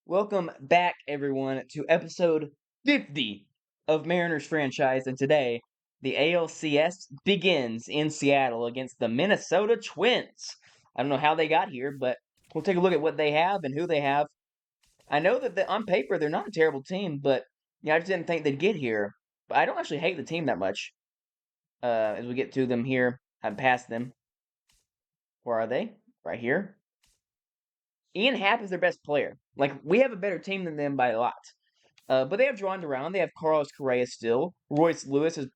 Welcome back, everyone, to episode 50 of Mariners franchise. And today, the ALCS begins in Seattle against the Minnesota Twins. I don't know how they got here, but we'll take a look at what they have and who they have. I know that on paper, they're not a terrible team, but I just didn't think they'd get here. But I don't actually hate the team that much. As we get to them here, I'm past them. Where are they? Right here. Ian Happ is their best player. We have a better team than them by a lot. But they have Juan Duran. They have Carlos Correa still. Royce Lewis has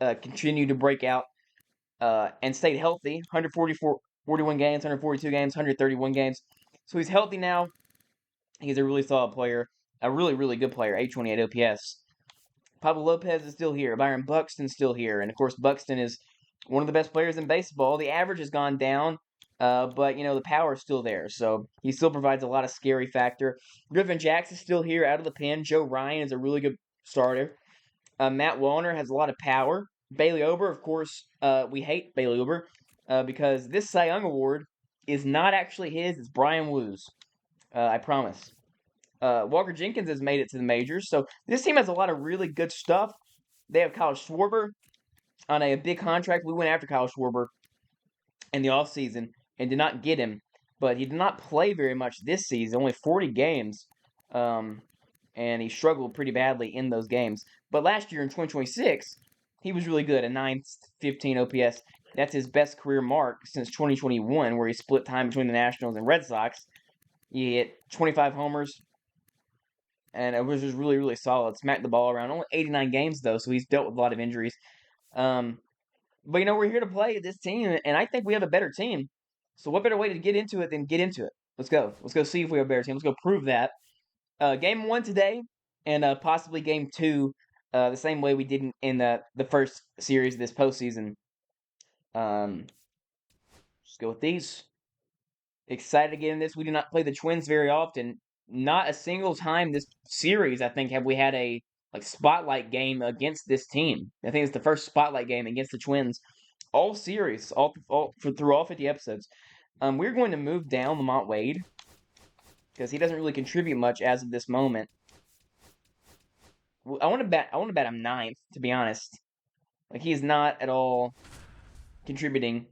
continued to break out and stayed healthy. 41 games, 142 games, 131 games. So he's healthy now. He's a really solid player. A really, really good player. 828 OPS. Pablo Lopez is still here. Byron Buxton's still here. And, of course, Buxton is one of the best players in baseball. The average has gone down. But, the power is still there. So he still provides a lot of scary factor. Griffin Jackson's still here out of the pen. Joe Ryan is a really good starter. Matt Wallner has a lot of power. Bailey Ober, of course, we hate Bailey Ober because this Cy Young Award is not actually his. It's Brian Wu's. I promise. Walker Jenkins has made it to the majors. So this team has a lot of really good stuff. They have Kyle Schwarber on a big contract. We went after Kyle Schwarber in the offseason and did not get him. But he did not play very much this season, only 40 games. And he struggled pretty badly in those games. But last year in 2026, he was really good, a 915 OPS. That's his best career mark since 2021, where he split time between the Nationals and Red Sox. He hit 25 homers, and it was just really, really solid. Smacked the ball around. Only 89 games, though, so he's dealt with a lot of injuries. But, we're here to play this team, and I think we have a better team. So what better way to get into it than get into it? Let's go. Let's go see if we have a better team. Let's go prove that. Game 1 today, and possibly Game 2, the same way we did in the first series of this postseason. Let's go with these. Excited to get in this. We do not play the Twins very often. Not a single time this series, I think, have we had a spotlight game against this team. I think it's the first spotlight game against the Twins all series, through all 50 episodes. We're going to move down Lamont Wade because he doesn't really contribute much as of this moment. I want to bet him 9th, to be honest. He's not at all contributing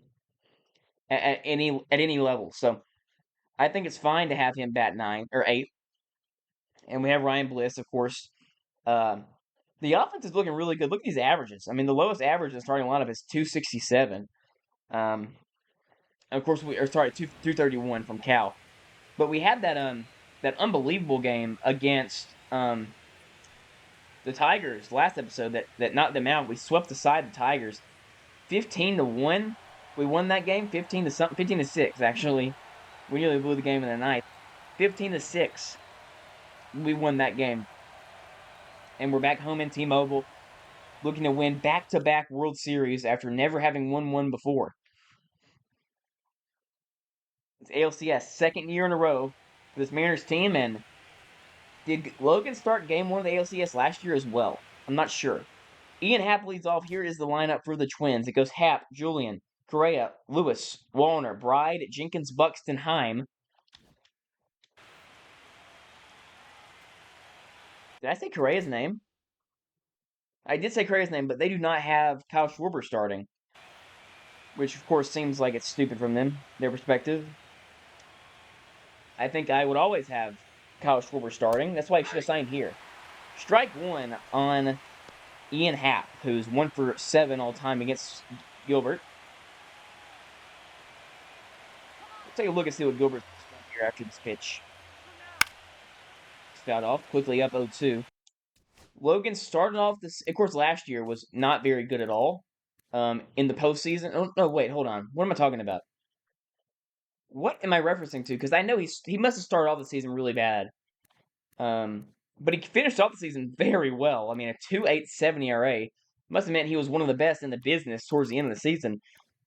at any level. So I think it's fine to have him bat 9 or 8. And we have Ryan Bliss, of course. The offense is looking really good. Look at these averages. I mean, the lowest average in the starting lineup is 267. Of course, 231 from Cal. But we had that unbelievable game against the Tigers last episode that knocked them out. We swept aside the Tigers 15-1. We won that game 15-6 actually. We nearly blew the game in the ninth. 15-6. We won that game. And we're back home in T-Mobile, looking to win back-to-back World Series after never having won one before. It's ALCS, second year in a row for this Mariners team, and did Logan start Game 1 of the ALCS last year as well? I'm not sure. Ian Happ leads off. Here is the lineup for the Twins. It goes Happ, Julian, Correa, Lewis, Wallner, Bride, Jenkins, Buxton, Heim. Did I say Correa's name? I did say Correa's name, but they do not have Kyle Schwarber starting. Which, of course, seems like it's stupid from them, their perspective. I think I would always have Kyle Schwarber starting. That's why he should have signed here. Strike 1 on Ian Happ, who's 1 for 7 all time against Gilbert. Let's take a look and see what Gilbert's done here after this pitch. Fouled off, quickly up 0-2. Logan started off this, of course, last year was not very good at all. In the postseason. Oh, no, wait, hold on. What am I talking about? What am I referencing to? Because I know he must have started off the season really bad. But he finished off the season very well. I mean, a 2.87 ERA must have meant he was one of the best in the business towards the end of the season.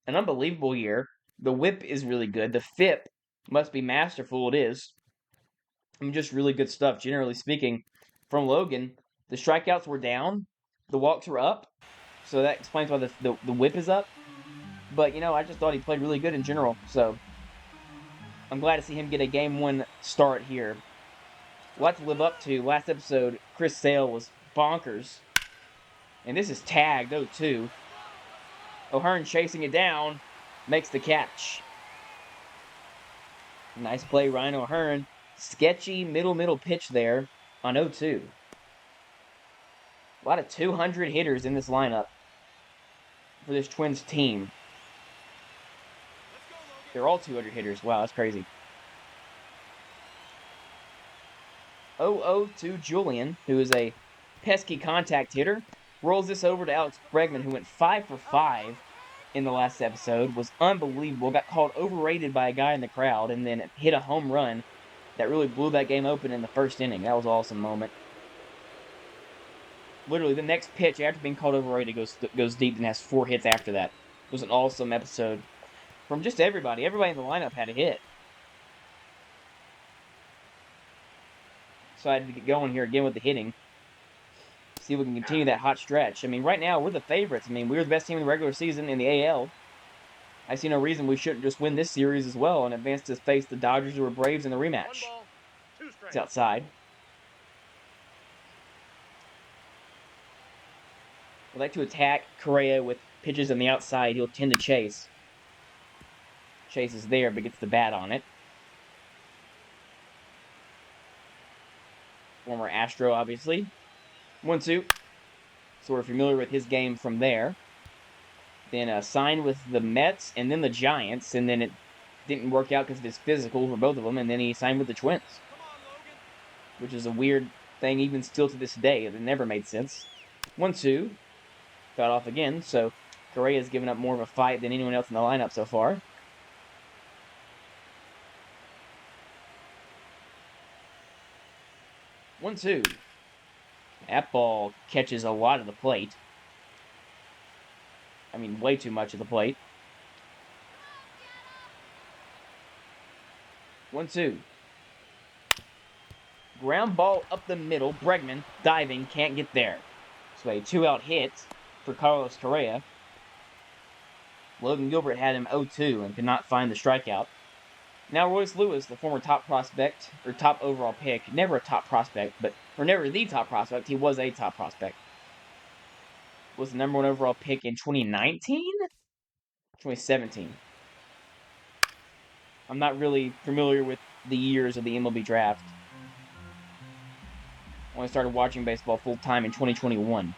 An unbelievable year. The whip is really good. The FIP must be masterful. It is. I mean, just really good stuff, generally speaking, from Logan. The strikeouts were down. The walks were up. So that explains why the whip is up. But, I just thought he played really good in general. So I'm glad to see him get a Game 1 start here. a lot to live up to. Last episode, Chris Sale was bonkers. And this is tagged 0-2. O'Hearn chasing it down, makes the catch. Nice play, Ryan O'Hearn. Sketchy middle pitch there on 0-2. A lot of 200 hitters in this lineup for this Twins team. They're all 200 hitters. Wow, that's crazy. 0-0 to Julian, who is a pesky contact hitter. Rolls this over to Alex Bregman, who went 5 for 5 in the last episode. Was unbelievable. Got called overrated by a guy in the crowd, and then hit a home run that really blew that game open in the first inning. That was an awesome moment. Literally, the next pitch after being called overrated goes deep and has 4 hits after that. It was an awesome episode from just everybody. Everybody in the lineup had a hit. Decided to get going here again with the hitting. See if we can continue that hot stretch. I mean, right now, we're the favorites. I mean, we're the best team in the regular season in the AL. I see no reason we shouldn't just win this series as well and advance to face the Dodgers or Braves in the rematch. It's outside. I'd like to attack Correa with pitches on the outside. He'll tend to chase. Chase is there, but gets the bat on it. Former Astro, obviously. 1-2. Sort of familiar with his game from there. Then signed with the Mets and then the Giants, and then it didn't work out because of his physical for both of them, and then he signed with the Twins. Which is a weird thing even still to this day. It never made sense. 1-2. Got off again, so Correa's given up more of a fight than anyone else in the lineup so far. One, two. That ball catches a lot of the plate. I mean, way too much of the plate. 1-2. Ground ball up the middle. Bregman diving, can't get there. So a 2-out hit for Carlos Correa. Logan Gilbert had him 0-2 and could not find the strikeout. Now Royce Lewis, the former top prospect, or top overall pick, never a top prospect, or never the top prospect, he was a top prospect. Was the number 1 overall pick in 2019? 2017. I'm not really familiar with the years of the MLB draft. I only started watching baseball full-time in 2021.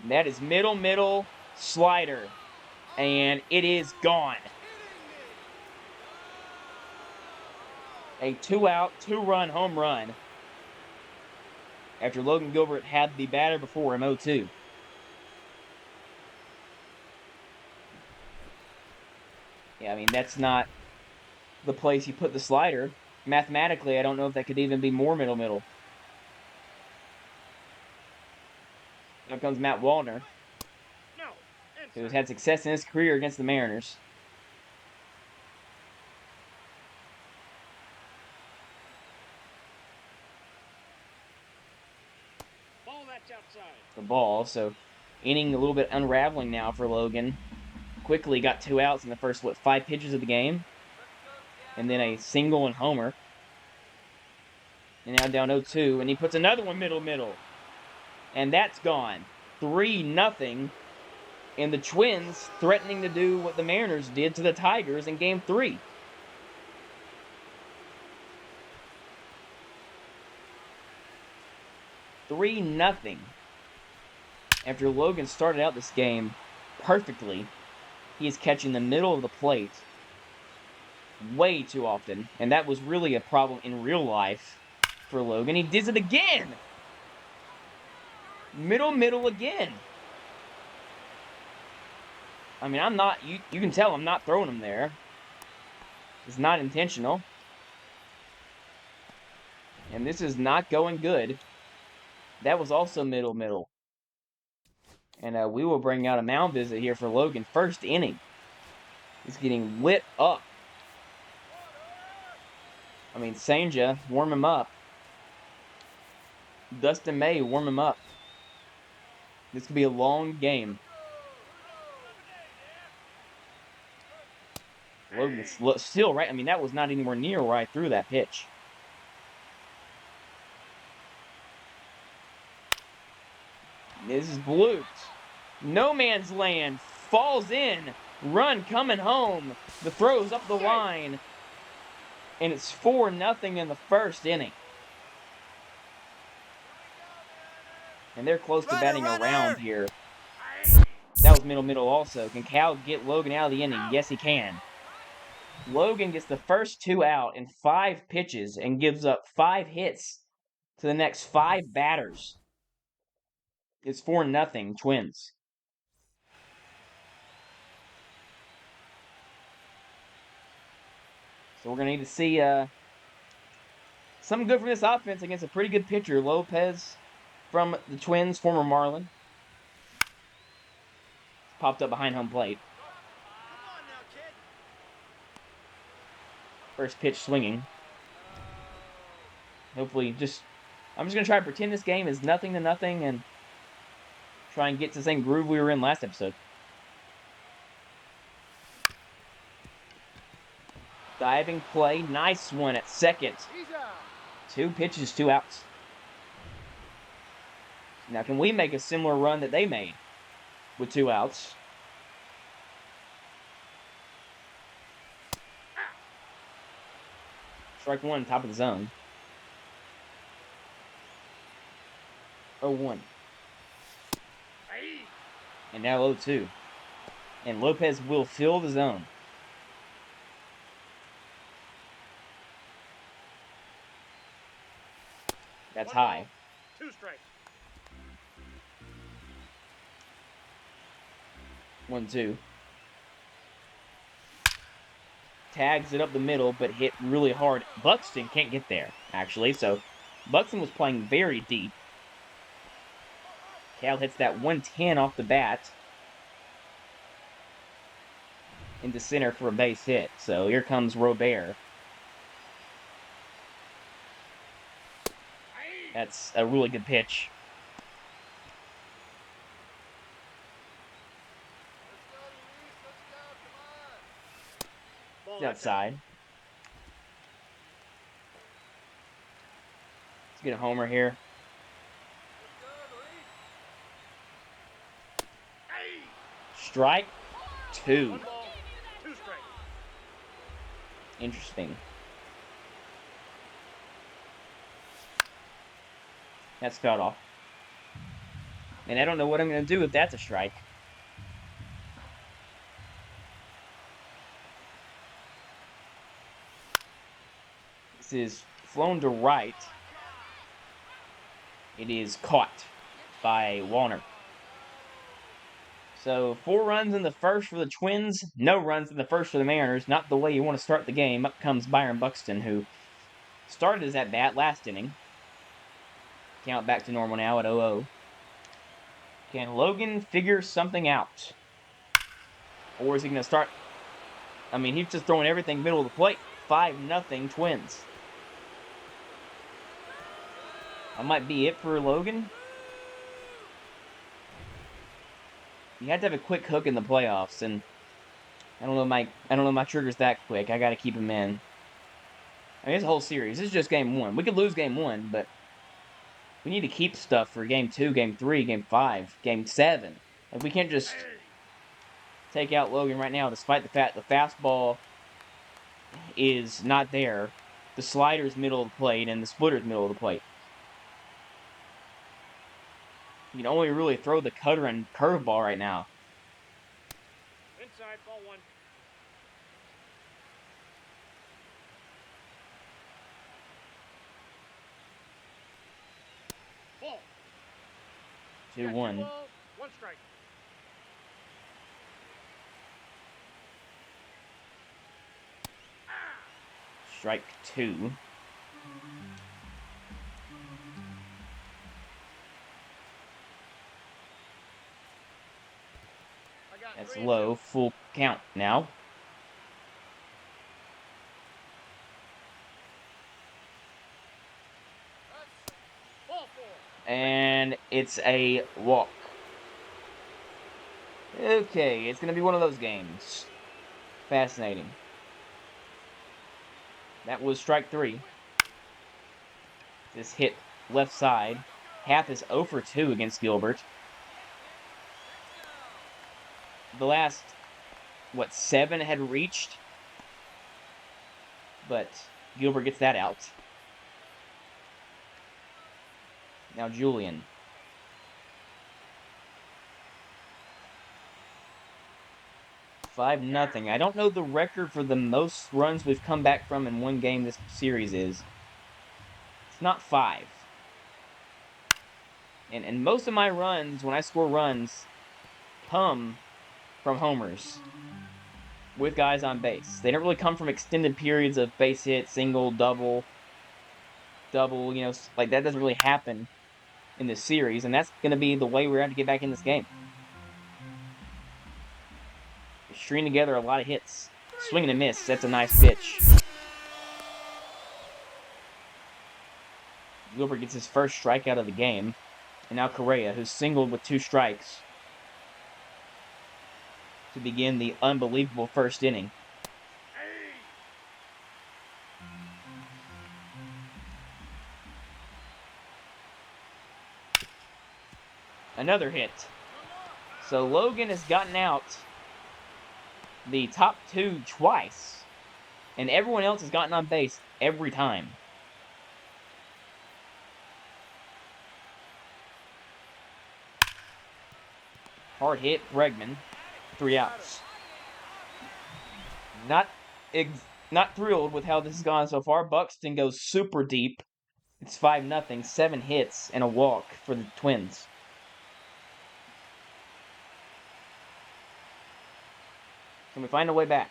That is middle slider. And it is gone. A 2-out, 2-run home run after Logan Gilbert had the batter before him, 0-2. Yeah, I mean, that's not the place you put the slider. Mathematically, I don't know if that could even be more middle. Here comes Matt Wallner, who has had success in his career against the Mariners. The ball, so inning a little bit unraveling now for Logan. Quickly got 2 outs in the first, 5 pitches of the game. And then a single and homer. And now down 0-2, and he puts another one middle. And that's gone. 3-0. And the Twins threatening to do what the Mariners did to the Tigers in Game 3. $3-0. After Logan started out this game perfectly, he is catching the middle of the plate way too often. And that was really a problem in real life for Logan. He does it again. Middle again. I mean, I'm not, you can tell I'm not throwing him there. It's not intentional. And this is not going good. That was also middle. And we will bring out a mound visit here for Logan. First inning. He's getting lit up. I mean, Sanja, warm him up. Dustin May, warm him up. This could be a long game. Logan's still right. I mean, that was not anywhere near where I threw that pitch. This is blooped. No man's land. Falls in. Run coming home. The throw's up the line. And it's 4-0 in the first inning. And they're close to batting around here. That was middle also. Can Cal get Logan out of the inning? Yes, he can. Logan gets the first 2 out in 5 pitches and gives up 5 hits to the next 5 batters. It's 4-0 Twins. So we're going to need to see something good from this offense against a pretty good pitcher. Lopez from the Twins, former Marlin. Popped up behind home plate. First pitch swinging. Hopefully I'm just going to try to pretend this game is 0-0 and try and get to the same groove we were in last episode. Diving play. Nice one at second. 2 pitches, 2 outs. Now, can we make a similar run that they made with 2 outs? Strike 1, top of the zone. 0-1. And now 0-2. And Lopez will fill the zone. That's high. 2 strikes. 1-2. Tags it up the middle, but hit really hard. Buxton can't get there, actually. So Buxton was playing very deep. Cal hits that 110 off the bat into center for a base hit. So here comes Robert. That's a really good pitch. It's outside. Let's get a homer here. Strike 2. Interesting. That's fouled off. And I don't know what I'm going to do if that's a strike. This is flown to right. It is caught by Warner. So 4 runs in the first for the Twins, no runs in the first for the Mariners. Not the way you want to start the game. Up comes Byron Buxton, who started his at-bat last inning. Count back to normal now at 0-0. Can Logan figure something out? Or is he going to start? I mean, he's just throwing everything middle of the plate. 5-0 Twins. That might be it for Logan. You have to have a quick hook in the playoffs, and I don't know my trigger's that quick. I got to keep him in. I mean, it's a whole series. This is just game 1. We could lose game 1, but we need to keep stuff for game 2, game 3, game 5, game 7. Like, we can't just take out Logan right now, despite the fact the fastball is not there. The slider's middle of the plate, and the splitter's middle of the plate. You can only really throw the cutter and curveball right now. Inside, ball 1. Ball. 2-1. 1 strike. Strike 2. That's low. Full count now. And it's a walk. Okay, it's going to be one of those games. Fascinating. That was strike 3. This hit left side. Hath is 0 for 2 against Gilbert. The last, 7 had reached? But Gilbert gets that out. Now Julian. "5-0. I don't know the record for the most runs we've come back from in one game this series is. It's not 5. And most of my runs, when I score runs, come from homers with guys on base. They don't really come from extended periods of base hit, single, double, like that doesn't really happen in this series, and that's going to be the way we're going to get back in this game. We're stringing together a lot of hits. Swing and a miss. That's a nice pitch. Gilbert gets his first strikeout of the game. And now Correa, who's singled with 2 strikes to begin the unbelievable first inning. Another hit. So Logan has gotten out the top 2 twice, and everyone else has gotten on base every time. Hard hit, Bregman. 3 outs. Not thrilled with how this has gone so far. Buxton goes super deep. It's 5-0, 7 hits and a walk for the Twins. Can we find a way back?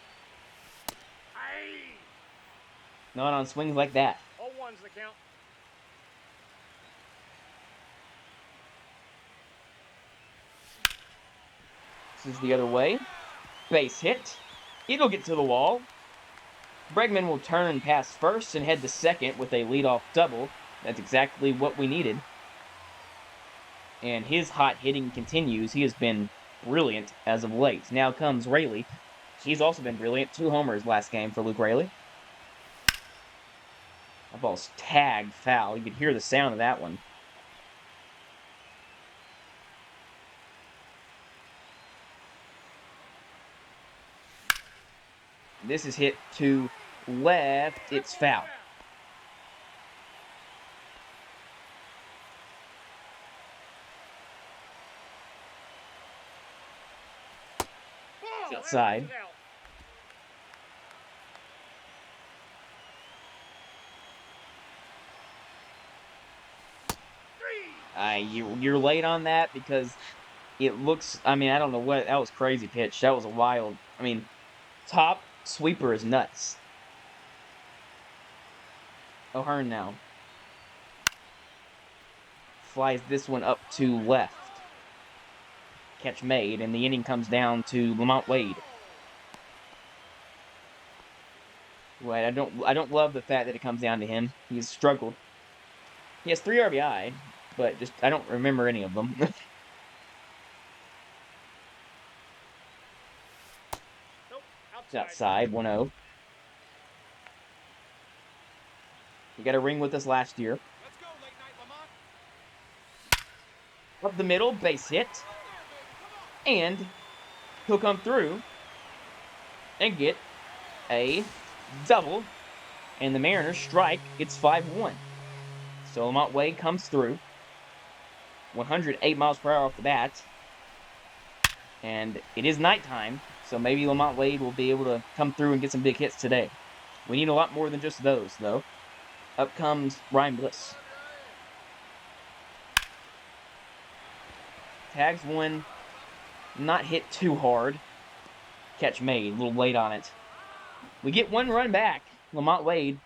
Not on swings like that. 0-1's the count. This is the other way. Base hit. It'll get to the wall. Bregman will turn past first and head to second with a leadoff double. That's exactly what we needed. And his hot hitting continues. He has been brilliant as of late. Now comes Raley. He's also been brilliant. 2 homers last game for Luke Raley. That ball's tagged foul. You could hear the sound of that one. This is hit to left. It's foul. It's outside. You're late on that because it looks, I don't know what, that was crazy pitch. That was a wild, top sweeper is nuts. O'Hearn now. Flies this one up to left. Catch made, and the inning comes down to Lamont Wade. Right, I don't love the fact that it comes down to him. He's struggled. He has 3 RBI, but just I don't remember any of them. Nope, It's outside, 1-0. He got a ring with us last year. Let's go, late night Lamont. Up the middle, base hit. And he'll come through and get a double. And the Mariners strike. It's 5-1. So Lamont Wade comes through. 108 miles per hour off the bat. And it is nighttime, so maybe Lamont Wade will be able to come through and get some big hits today. We need a lot more than just those, though. Up comes Ryan Bliss. Tags one. Not hit too hard. Catch made. A little late on it. We get 1 run back. Lamont Wade.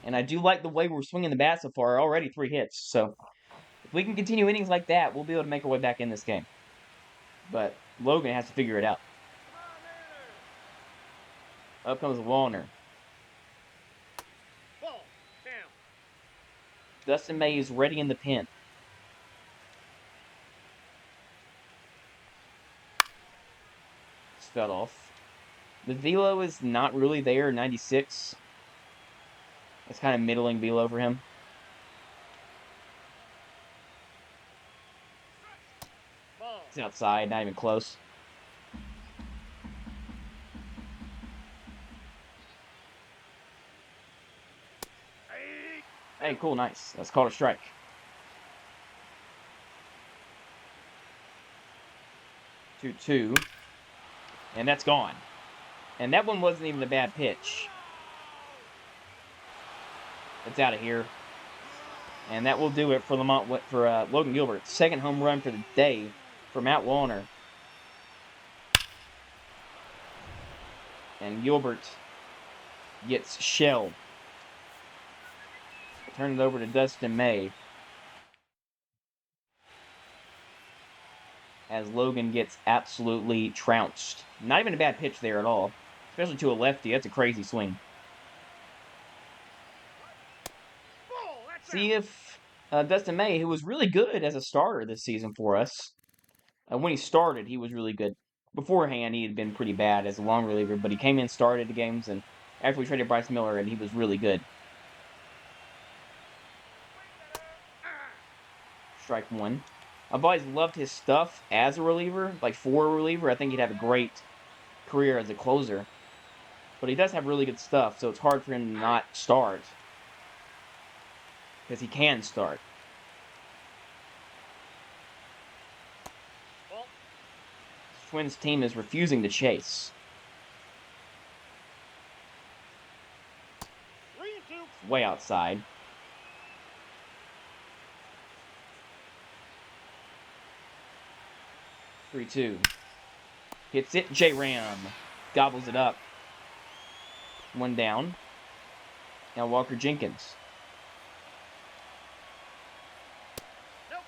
And I do like the way we're swinging the bat so far. Already 3 hits. So if we can continue innings like that, we'll be able to make our way back in this game. But Logan has to figure it out. Up comes Wallner. Ball down. Dustin May is ready in the pen. Fell off. The velo is not really there, 96. It's kind of middling below for him. Ball. It's outside, not even close. Hey, cool, nice. That's called a strike. Two, and that's gone. And that one wasn't even a bad pitch. It's out of here. And that will do it for Logan Gilbert. Second home run for the day for Matt Wallner. And Gilbert gets shelled. Turn it over to Dustin May. As Logan gets absolutely trounced. Not even a bad pitch there at all. Especially to a lefty. That's a crazy swing. Ball. That's See out. if Dustin May, who was really good as a starter this season for us. When he started, he was really good. Beforehand, he had been pretty bad as a long reliever, but he came in, started the games, and after we traded Bryce Miller, and he was really good. Strike one. I've always loved his stuff as a reliever. Like, for a reliever, I think he'd have a great career as a closer. But he does have really good stuff, so it's hard for him to not start. Because he can start. Ball. Twins team is refusing to chase. 3-2. Way outside. Three-two. Hits it. J-Ram gobbles it up. One down. Now Walker Jenkins. Nope.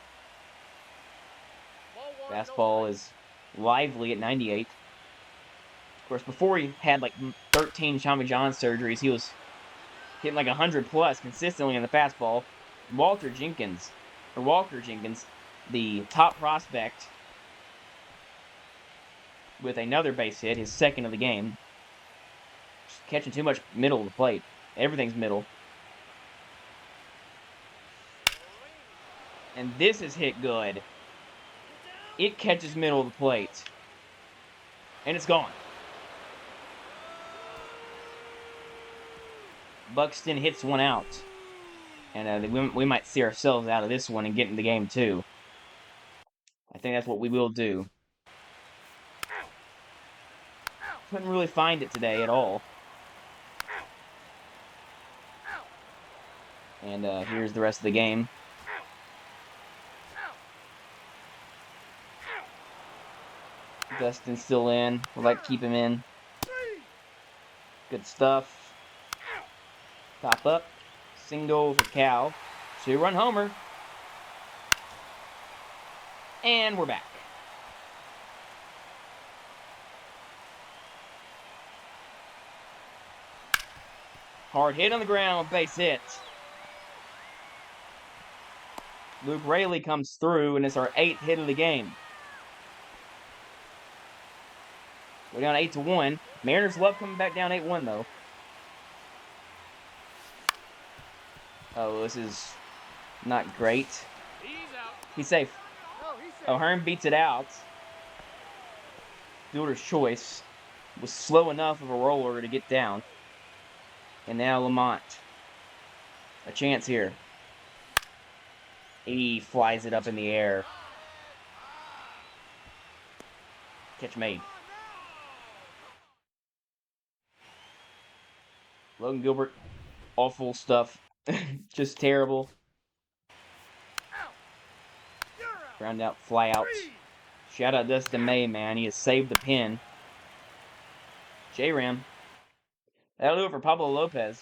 Ball one, Fastball no is lively at 98. Of course, before he had like 13 Tommy John surgeries, he was hitting like 100 plus consistently in the fastball. Walker Jenkins, the top prospect, with another base hit, his second of the game. Just catching too much middle of the plate. Everything's middle. And this is hit good. It catches middle of the plate. And it's gone. Buxton hits one out. And we might see ourselves out of this one and get in the game too. I think that's what we will do. Couldn't really find it today at all. And here's the rest of the game. Dustin's still in. We'd like to keep him in. Good stuff. Pop up. Single for Cal. 2-run homer. And we're back. Hard hit on the ground. Base hit. Luke Raley comes through, and it's our 8th hit of the game. We're down 8-1. Mariners love coming back down 8-1, though. Oh, this is not great. He's out. He's safe. No, he's safe. O'Hearn beats it out. Fielder's choice was slow enough of a roller to get down. And now Lamont. A chance here. He flies it up in the air. Catch made. Logan Gilbert, awful stuff. Just terrible. Ground out, fly out. Shout out Dustin May, man. He has saved the pin. J-Ram. That'll do it for Pablo Lopez.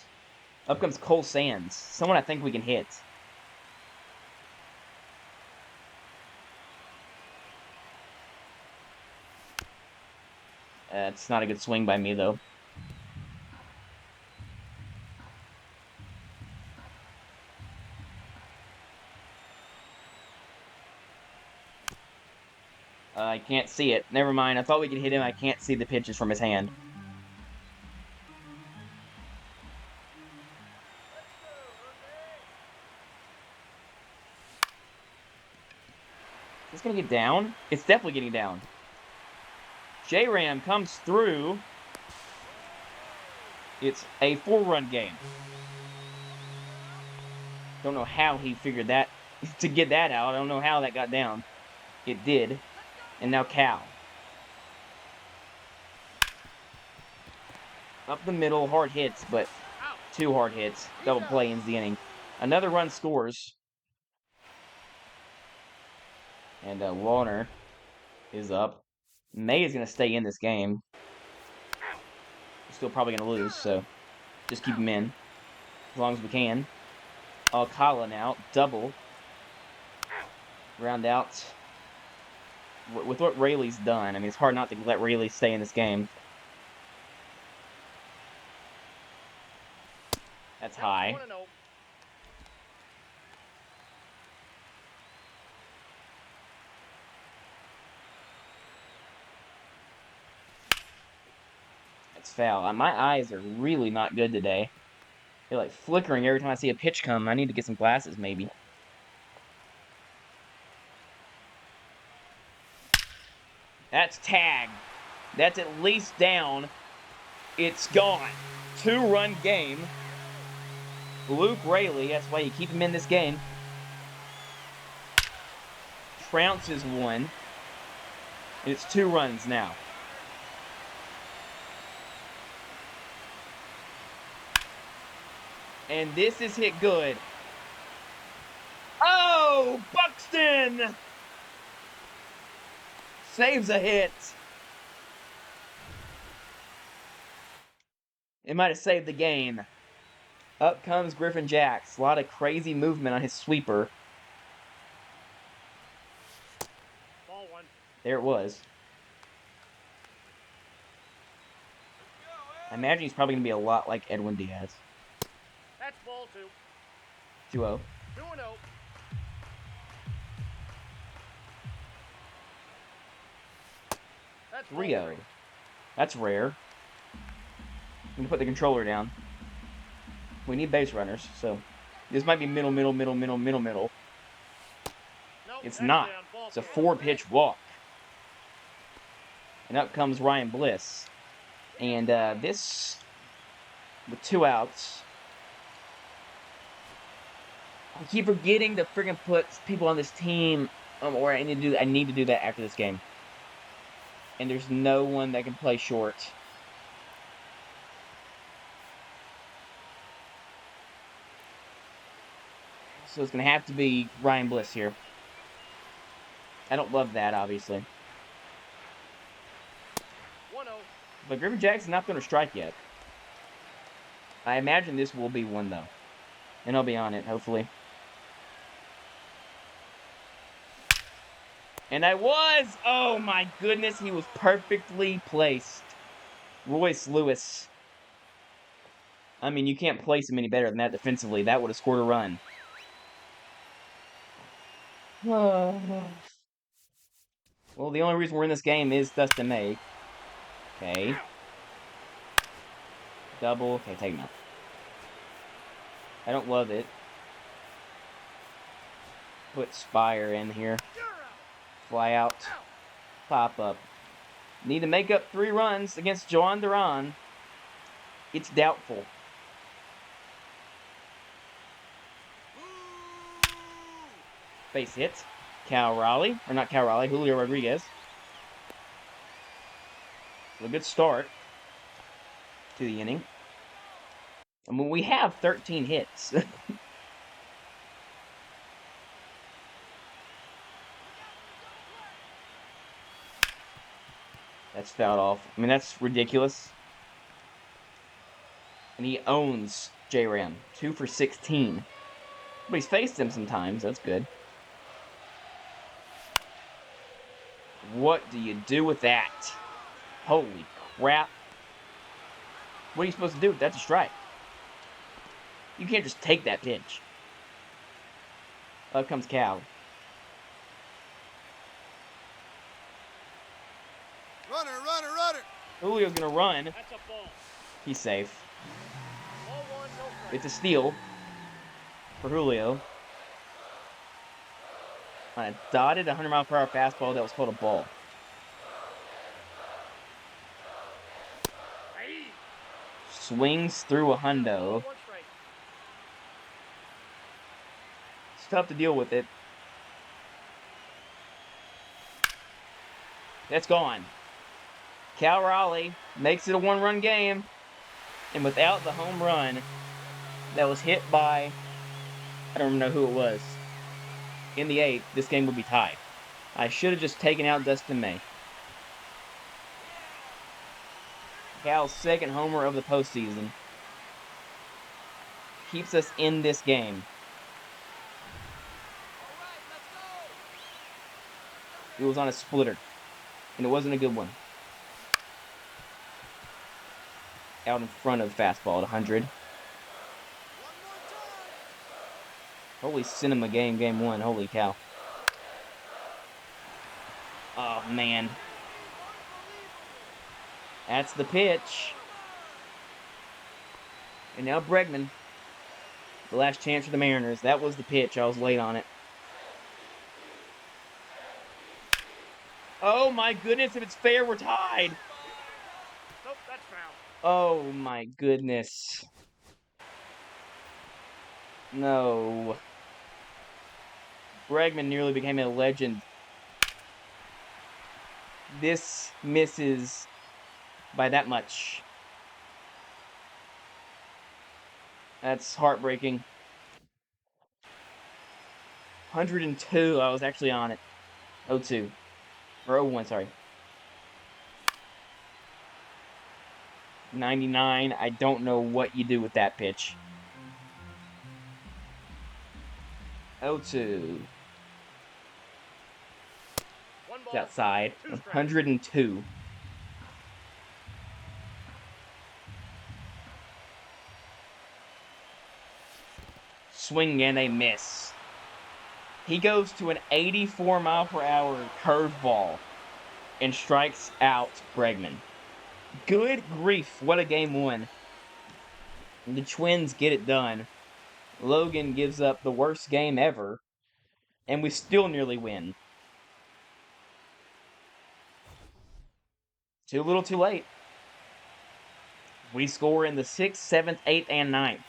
Up comes Cole Sands. Someone I think we can hit. It's not a good swing by me, though. I can't see it. Never mind. I thought we could hit him. I can't see the pitches from his hand. It's gonna get down. It's definitely getting down. J-Ram comes through. It's a 4-run game. Don't know how he figured that to get that out. I don't know how that got down. It did. And now Cal. Up the middle, hard hits, but 2 hard hits. Double play ends the inning. Another run scores. And Warner is up. May is going to stay in this game. We're still probably going to lose, so just keep him in as long as we can. Alcala now, double. Round out. With what Rayleigh's done, I mean, it's hard not to let Rayleigh stay in this game. That's high. That's foul. My eyes are really not good today. They're like flickering every time I see a pitch come. I need to get some glasses, maybe. That's tagged. That's at least down. It's gone. 2-run game. Luke Rayleigh, that's why you keep him in this game. Trounces one. And it's 2 runs now. And this is hit good. Oh, Buxton! Saves a hit. It might have saved the game. Up comes Griffin Jacks. A lot of crazy movement on his sweeper. Ball 1. There it was. I imagine he's probably going to be a lot like Edwin Diaz. That's ball 2. 2-0. 2-0. That's 3-0. That's rare. I'm going to put the controller down. We need base runners, so this might be middle. Nope, It's that's not. down. Ball It's a 4. 4-pitch walk. And up comes Ryan Bliss. And this, with 2 outs. I keep forgetting to freaking put people on this team, or I need to do that after this game. And there's no one that can play short. So it's going to have to be Ryan Bliss here. I don't love that, obviously. 1-0. But Griffin Jackson's not going to strike yet. I imagine this will be one, though. And I'll be on it, hopefully. And I was! Oh my goodness, he was perfectly placed. Royce Lewis. I mean, you can't place him any better than that defensively. That would have scored a run. Well, the only reason we're in this game is Dustin May. Okay. Double. Okay, take him out. I don't love it. Put Spire in here. Fly out. Pop up. Need to make up 3 runs against Joan Duran. It's doubtful. Base hit. Cal Raleigh. Or not Cal Raleigh. Julio Rodriguez. A good start to the inning. I mean, we have 13 hits. That's fouled off. I mean, that's ridiculous. And he owns J-Ram. 2 for 16. But he's faced him sometimes. That's good. What do you do with that? Holy crap. What are you supposed to do? That's a strike. You can't just take that pitch. Up comes Cal. Runner. Julio's going to run. That's a ball. He's safe. Ball 1, no strike. It's a steal for Julio. on a dotted 100-mile-per-hour fastball that was called a ball. Swings through a hundo. It's tough to deal with it. That's gone. Cal Raleigh makes it a one-run game. And without the home run that was hit by, I don't know who it was, in the 8th, this game would be tied. I should have just taken out Dustin May. Cal's second homer of the postseason keeps us in this game. It was on a splitter, and it wasn't a good one. Out in front of fastball at 100. Holy cinema game 1. Holy cow. Oh, man. That's the pitch. And now Bregman. The last chance for the Mariners. That was the pitch. I was late on it. Oh, my goodness. If it's fair, we're tied. Nope, that's foul. Oh, my goodness. No. Bregman nearly became a legend. This misses by that much. That's heartbreaking. 102. I was actually on it. 0-2. Or 0-1, sorry. 99. I don't know what you do with that pitch. 0-2. It's outside. 102. Swing and a miss. He goes to an 84-mile-per-hour curveball and strikes out Bregman. Good grief, what a game 1. The Twins get it done. Logan gives up the worst game ever, and we still nearly win. Too little, too late. We score in the 6th, 7th, 8th, and 9th.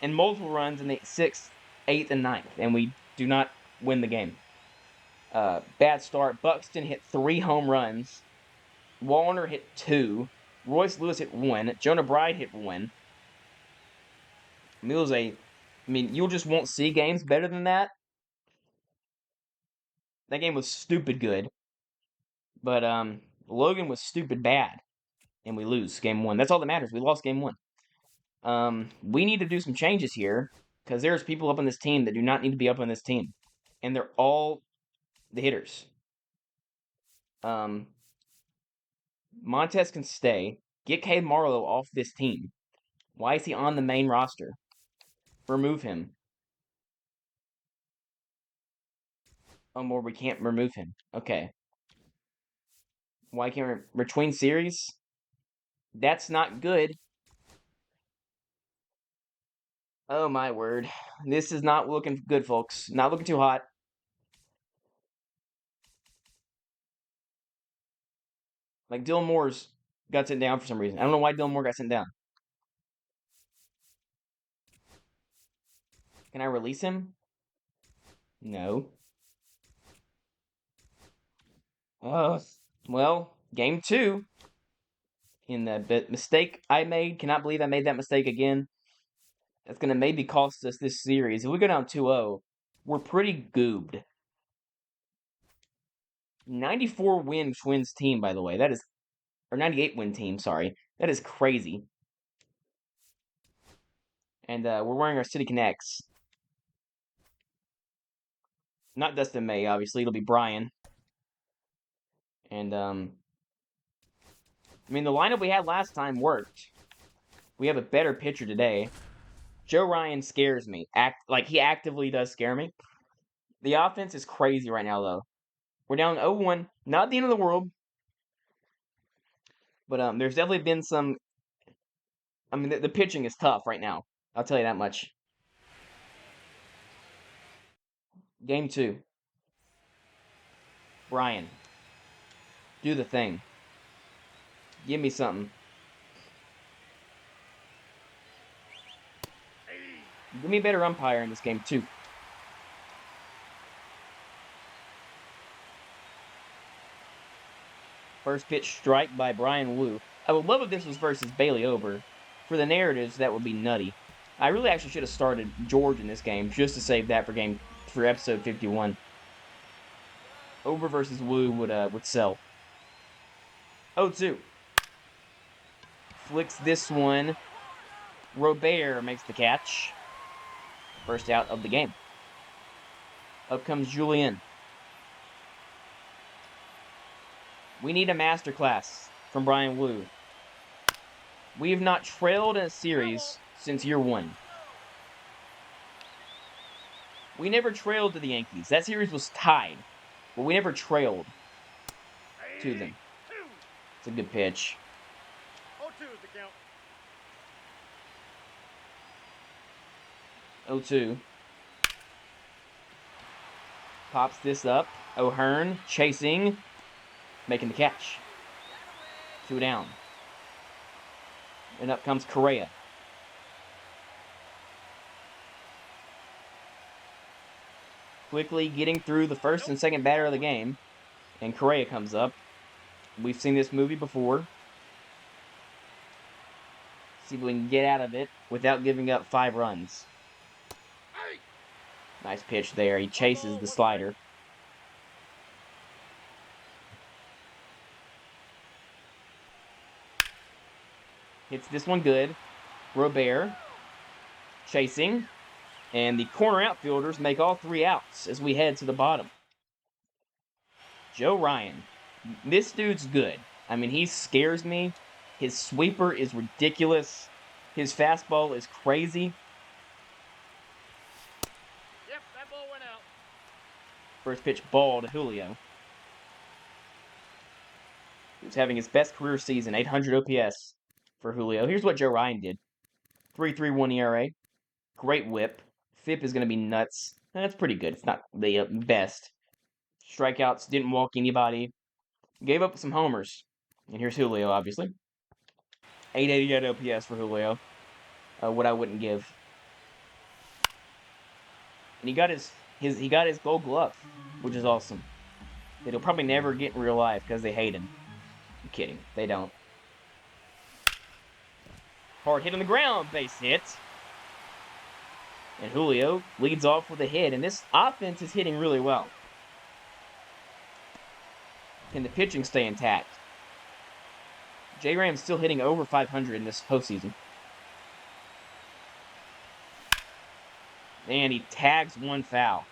And multiple runs in the 6th, 8th, and 9th. And we do not win the game. Bad start. Buxton hit 3 home runs. Warner hit 2. Royce Lewis hit 1. Jonah Bride hit 1. You just won't see games better than that. That game was stupid good. But Logan was stupid bad. And we lose game 1. That's all that matters. We lost game 1. We need to do some changes here. Because there's people up on this team that do not need to be up on this team. And they're all the hitters. Montez can stay. Get Cade Marlowe off this team. Why is he on the main roster? Remove him. Or we can't remove him. Okay. Why can't we... Between series? That's not good. Oh, my word. This is not looking good, folks. Not looking too hot. Like, Dylan Moore's got sent down for some reason. I don't know why Dylan Moore got sent down. Can I release him? No. Well, game 2. In the mistake I made. Cannot believe I made that mistake again. That's going to maybe cost us this series. If we go down 2-0, we're pretty goobed. 94 win Twins team, by the way. That is... Or 98 win team, sorry. That is crazy. And we're wearing our City Connects. Not Dustin May, obviously. It'll be Brian. And, the lineup we had last time worked. We have a better pitcher today. Joe Ryan scares me. He actively does scare me. The offense is crazy right now, though. We're down 0-1. Not the end of the world. But there's definitely been some... the pitching is tough right now. I'll tell you that much. Game 2. Brian. Do the thing. Give me something. Give me a better umpire in this game, too. First pitch strike by Brian Wu. I would love if this was versus Bailey Ober. For the narratives, that would be nutty. I really actually should have started George in this game just to save that for episode 51. Ober versus Wu would sell. 0-2. Flicks this one. Robert makes the catch. First out of the game. Up comes Julian. We need a masterclass from Brian Wu. We have not trailed in a series since year 1. We never trailed to the Yankees. That series was tied, but we never trailed to them. It's a good pitch. 0-2 is the count. 0-2. Pops this up. O'Hearn chasing, making the catch. 2 down. And up comes Correa. Quickly getting through the first and second batter of the game. And Correa comes up. We've seen this movie before. See if we can get out of it without giving up 5 runs. Nice pitch there. He chases the slider. Hits this one good. Robert chasing. And the corner outfielders make all 3 outs as we head to the bottom. Joe Ryan. This dude's good. I mean, he scares me. His sweeper is ridiculous. His fastball is crazy. Yep, that ball went out. First pitch ball to Julio. Who's having his best career season, 800 OPS for Julio. Here's what Joe Ryan did. 3.31 ERA. Great whip. FIP is going to be nuts. That's pretty good. It's not the best. Strikeouts, didn't walk anybody. Gave up some homers. And here's Julio, obviously. 888 OPS for Julio. What I wouldn't give. And he got his Gold Glove, which is awesome. That he'll probably never get in real life because they hate him. I'm kidding. They don't. Hard hit on the ground. Base hit. And Julio leads off with a hit. And this offense is hitting really well. Can the pitching stay intact? J-Ram's still hitting over 500 in this postseason. And he tags one foul.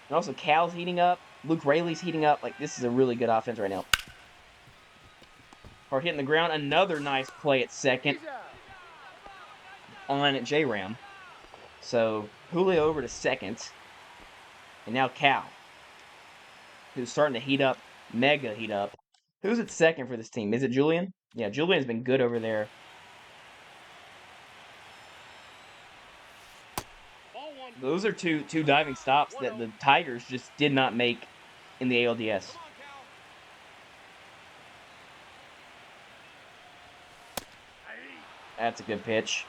And also, Cal's heating up. Luke Raley's heating up. Like, this is a really good offense right now. Hard hitting the ground. Another nice play at second on J-Ram. So, Julio over to second. And now Cal, who's starting to heat up. Mega heat up. Who's at second for this team? Is it Julian? Yeah, Julian's been good over there. Those are two diving stops that the Tigers just did not make in the ALDS. That's a good pitch.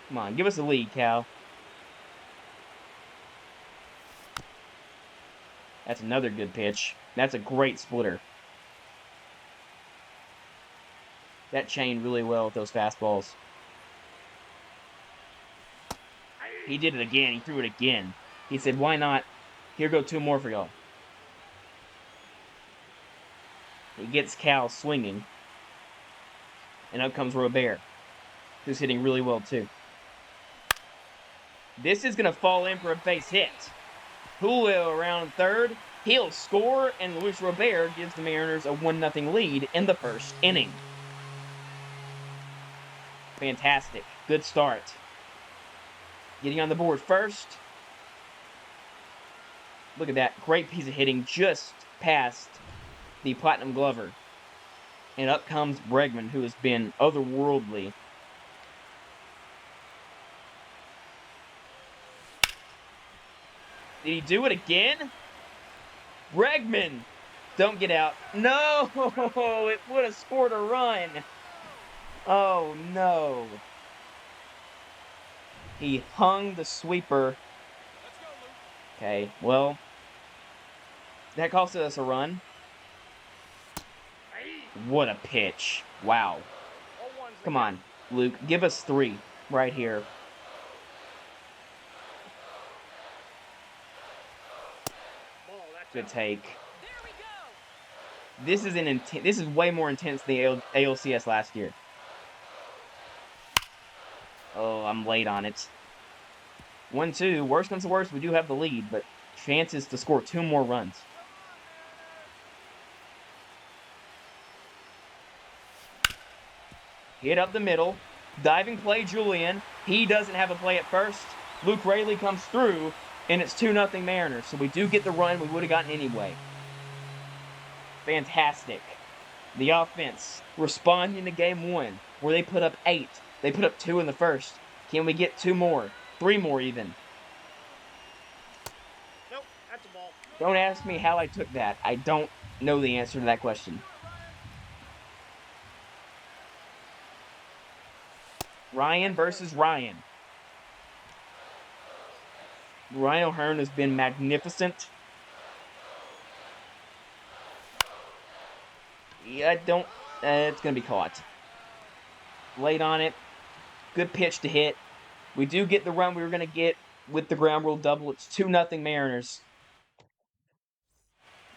Come on, give us a lead, Cal. That's another good pitch. That's a great splitter. That chained really well with those fastballs. He did it again. He threw it again. He said, why not? Here go 2 more for y'all. He gets Cal swinging. And up comes Robert, who's hitting really well too. This is going to fall in for a base hit. Julio around third. He'll score, and Luis Robert gives the Mariners a 1-0 lead in the first inning. Fantastic. Good start. Getting on the board first. Look at that. Great piece of hitting just past the Platinum Glover. And up comes Bregman, who has been otherworldly. Did he do it again? Bregman! Don't get out. No! It would have scored a run. Oh, no. He hung the sweeper. Okay, well, that cost us a run. What a pitch. Wow. Come on, Luke. Give us 3 right here. Good take. This is this is way more intense than the ALCS last year. Oh, I'm late on it. 1-2. Worst comes to worst, we do have the lead, but chances to score 2 more runs. Hit up the middle. Diving play, Julian. He doesn't have a play at first. Luke Raley comes through, and it's 2-0 Mariners. So we do get the run we would have gotten anyway. Fantastic. The offense responding to game 1, where they put up 8. They put up 2 in the first. Can we get 2 more? 3 more even? Nope, that's a ball. Don't ask me how I took that. I don't know the answer to that question. Ryan versus Ryan. Ryan O'Hearn has been magnificent. Yeah, it's going to be caught. Late on it. Good pitch to hit. We do get the run we were going to get with the ground rule double. It's 2-0 Mariners.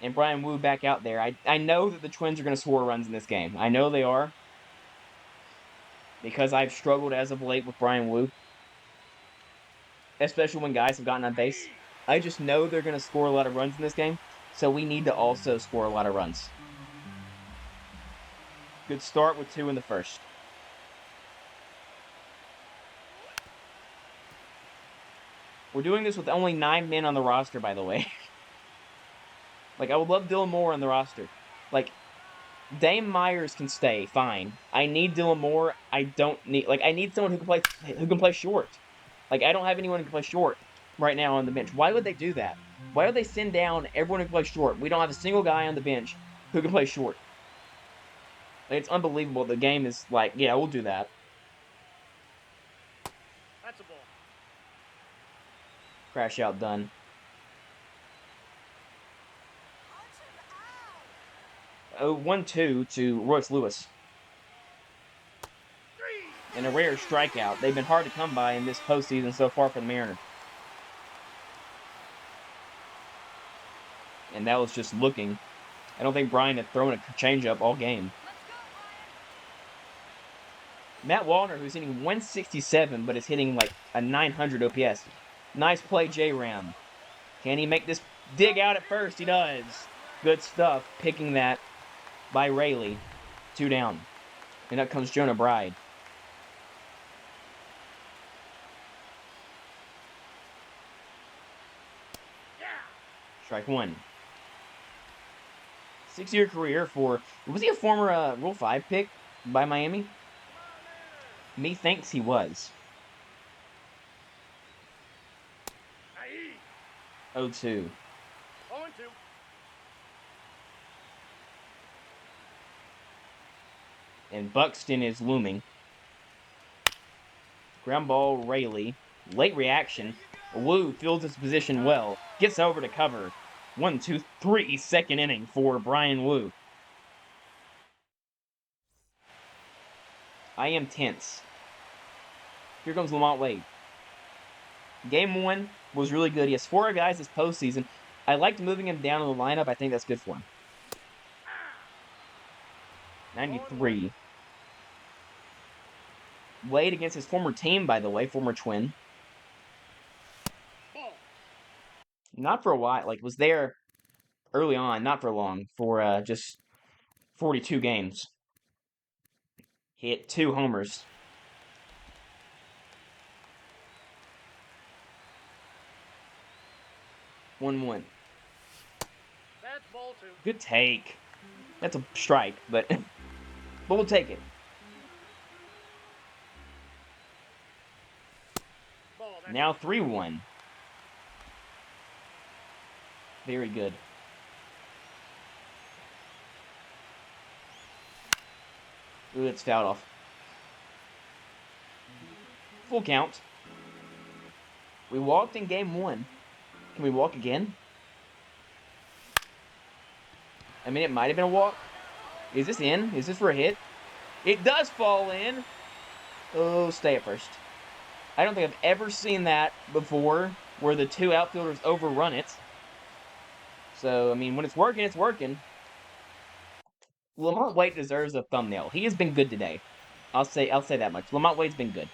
And Brian Wu back out there. I know that the Twins are going to score runs in this game. I know they are. Because I've struggled as of late with Brian Wu. Especially when guys have gotten on base. I just know they're going to score a lot of runs in this game. So we need to also score a lot of runs. Good start with 2 in the first. We're doing this with only 9 men on the roster, by the way. Like, I would love Dylan Moore on the roster. Like, Dame Myers can stay, fine. I need Dylan Moore. I need someone who can play short. Like, I don't have anyone who can play short right now on the bench. Why would they do that? Why would they send down everyone who can play short? We don't have a single guy on the bench who can play short. Like, it's unbelievable. The game is like, yeah, we'll do that. That's a ball. Crash out done. Oh, 1-2 to Royce Lewis. And a rare strikeout. They've been hard to come by in this postseason so far for the Mariners. And that was just looking. I don't think Brian had thrown a changeup all game. Matt Wallner, who's hitting 167, but is hitting like a 900 OPS. Nice play, J-Ram. Can he make this dig out at first? He does. Good stuff. Picking that by Raley. 2 down. And up comes Jonah Bride. Strike 1. 6-year career for... Was he a former Rule 5 pick by Miami? Methinks he was. 0-2. 0-2. And Buxton is looming. Ground ball, Raley. Late reaction. Wu fields his position well. Gets over to cover. 1-2-3 second inning for Brian Wu. I am tense. Here comes Lamont Wade. Game 1 was really good. He has 4 guys this postseason. I liked moving him down in the lineup. I think that's good for him. 93. Wade against his former team, by the way, former Twin. Not for a while. Like, was there early on, not for long, for just 42 games. Hit 2 homers. One. That's ball 2. Good take. That's a strike, but we'll take it. Ball, Now 3-1. Very good. Ooh, it's fouled off. Full count. We walked in game 1. Can we walk again? I mean, it might have been a walk. Is this in? Is this for a hit? It does fall in. Oh, stay at first. I don't think I've ever seen that before, where the two outfielders overrun it. So, I mean, when it's working, it's working. Lamont Wade deserves a thumbnail. He has been good today. I'll say that much. Lamont Wade's been good.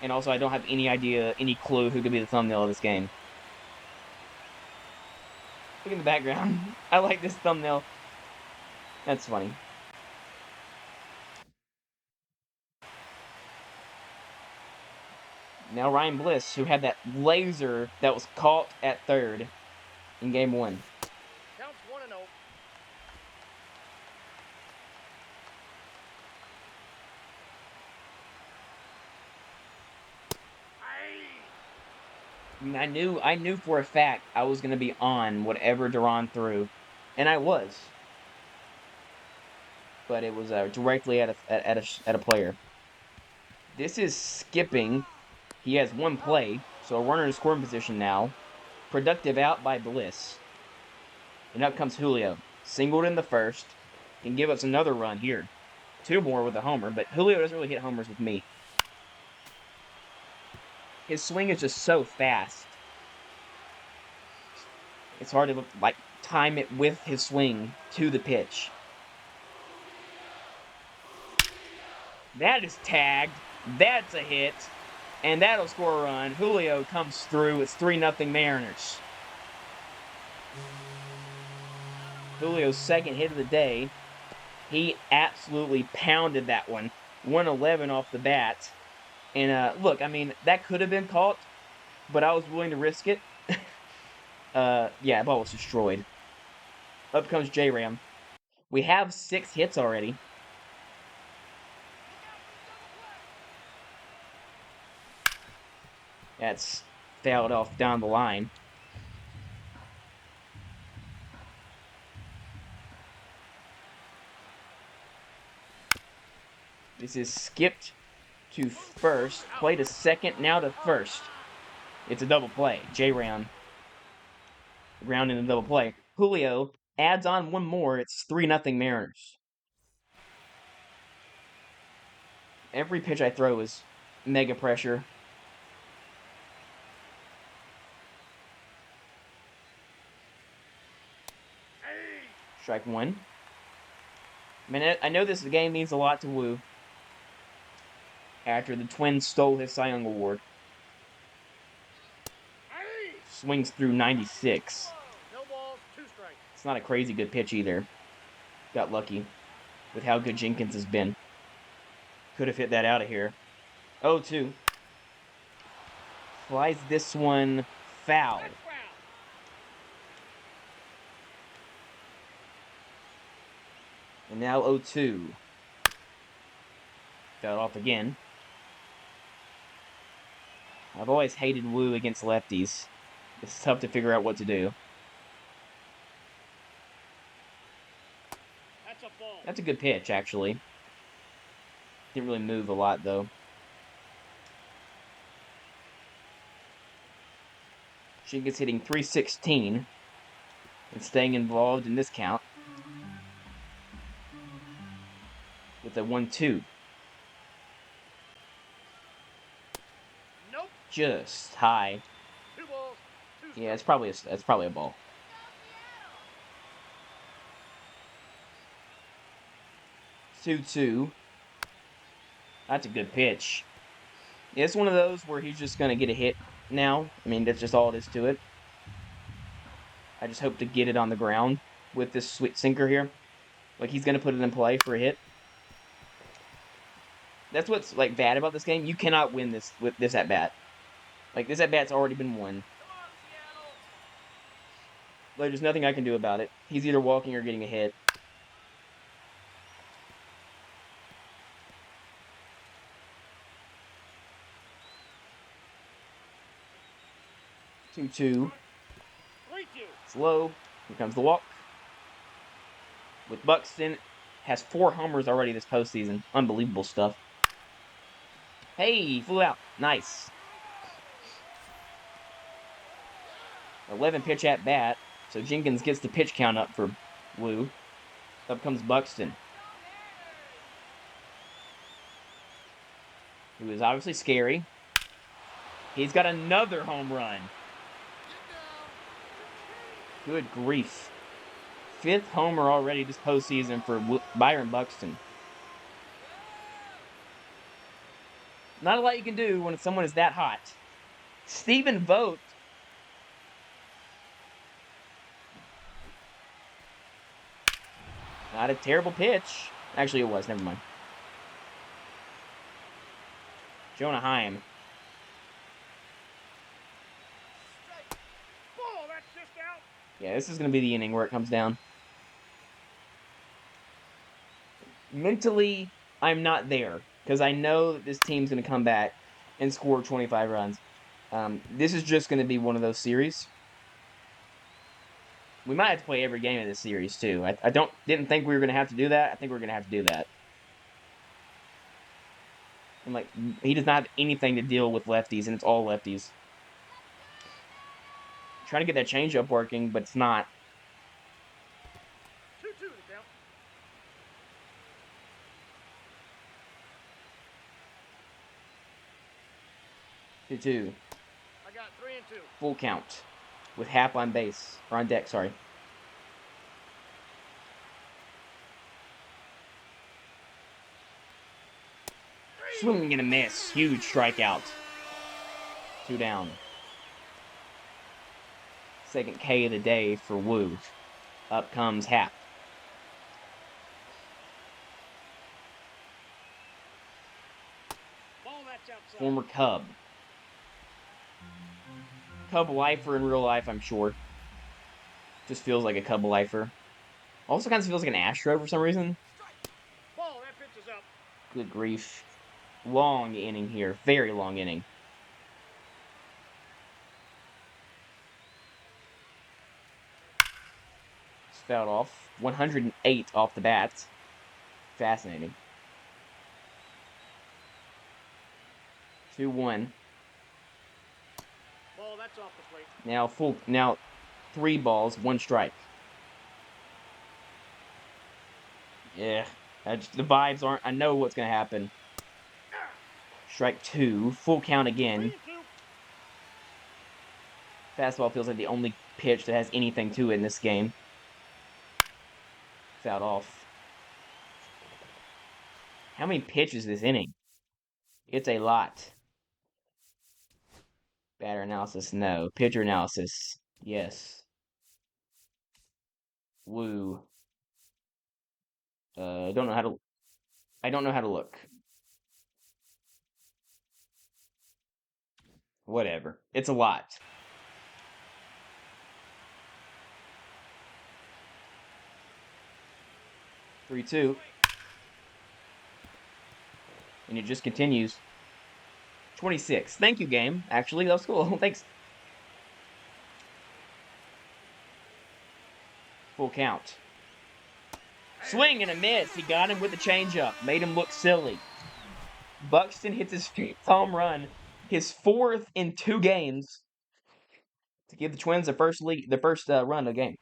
And also, I don't have any idea, any clue who could be the thumbnail of this game. Look in the background. I like this thumbnail. That's funny. Now Ryan Bliss, who had that laser that was caught at third in game 1. Counts 1-0. I knew for a fact I was going to be on whatever Duran threw, and I was. But it was directly at a player. This is skipping. He has one play, so a runner in scoring position now. Productive out by Bliss. And up comes Julio. Singled in the first. Can give us another run here. 2 more with a homer, but Julio doesn't really hit homers with me. His swing is just so fast. It's hard to time it with his swing to the pitch. That is tagged. That's a hit. And that'll score a run. Julio comes through. It's 3-0 Mariners. Julio's second hit of the day. He absolutely pounded that one. 111 off the bat. And look, I mean, that could have been caught, but I was willing to risk it. Yeah, the ball was destroyed. Up comes J-Ram. We have 6 hits already. That's fouled off down the line. This is skipped to first, play to second, now to first. It's a double play. J-Ram round in a double play. Julio adds on one more. It's 3-0 Mariners. Every pitch I throw is mega pressure. Strike 1. I mean, I know this game means a lot to Wu after the Twins stole his Cy Young Award. Swings through 96. No balls, 2 strikes. It's not a crazy good pitch either. Got lucky with how good Jenkins has been. Could have hit that out of here. 0-2. Flies this one foul. That's foul. And now 0-2. Fouled off again. I've always hated Wu against lefties. It's tough to figure out what to do. That's a ball. That's a good pitch, actually. Didn't really move a lot, though. Jenkins hitting .316 and staying involved in this count with a 1-2. Nope. Just high. 2 balls, 2 Yeah, strikes. that's probably a ball. 2-2. That's a good pitch. Yeah, it's one of those where he's just going to get a hit now. I mean, that's just all it is to it. I just hope to get it on the ground with this sweet sinker here. Like, he's going to put it in play for a hit. That's what's, bad about this game. You cannot win this with this at-bat. This at-bat's already been won. There's nothing I can do about it. He's either walking or getting a hit. Two. low. Here comes the walk. With Buxton, has 4 homers already this postseason. Unbelievable stuff. Hey, flew out. Nice. 11 pitch at bat. So Jenkins gets the pitch count up for Woo. Up comes Buxton, who is obviously scary. He's got another home run. Good grief. 5th homer already this postseason for Byron Buxton. Not a lot you can do when someone is that hot. Stephen Vogt. Not a terrible pitch. Actually, it was. Never mind. Jonah Heim. Ball, that's just out. Yeah, this is going to be the inning where it comes down. Mentally, I'm not there because I know that this team's going to come back and score 25 runs. This is just going to be one of those series. We might have to play every game of this series too. I didn't think we were going to have to do that. I think we're going to have to do that. And like, he does not have anything to deal with lefties, and it's all lefties. Trying to get that changeup working, but it's not. 2-2 to count. Two. I got 3 and 2. Full count. With Hap on base. Or on deck, sorry. Swinging and a miss. Huge strikeout. 2 down. Second K of the day for Woo. Up comes Hap. Ball, that's outside. Former Cub. Cub lifer in real life, I'm sure. Just feels like a Cub lifer. Also kind of feels like an Astro for some reason. Ball, that pitch is up. Good grief. Long inning here. Very long inning. It's fouled off. 108 off the bat. Fascinating. 2-1. Ball, that's off the plate. Now 3 balls, 1 strike. Yeah. The vibes aren't. I know what's going to happen. Strike 2. Full count again. 3-2. Fastball feels like the only pitch that has anything to it in this game. Fouled off. How many pitches this inning? It's a lot. Batter analysis, no. Pitcher analysis, yes. Woo. I don't know how to look. Whatever. It's a lot. 3-2. And it just continues. 26. Thank you, game. Actually, that was cool. Thanks. Full count. Swing and a miss. He got him with the changeup. Made him look silly. Buxton hits his 5th home run. His 4th in 2 games. To give the Twins the first run of the game.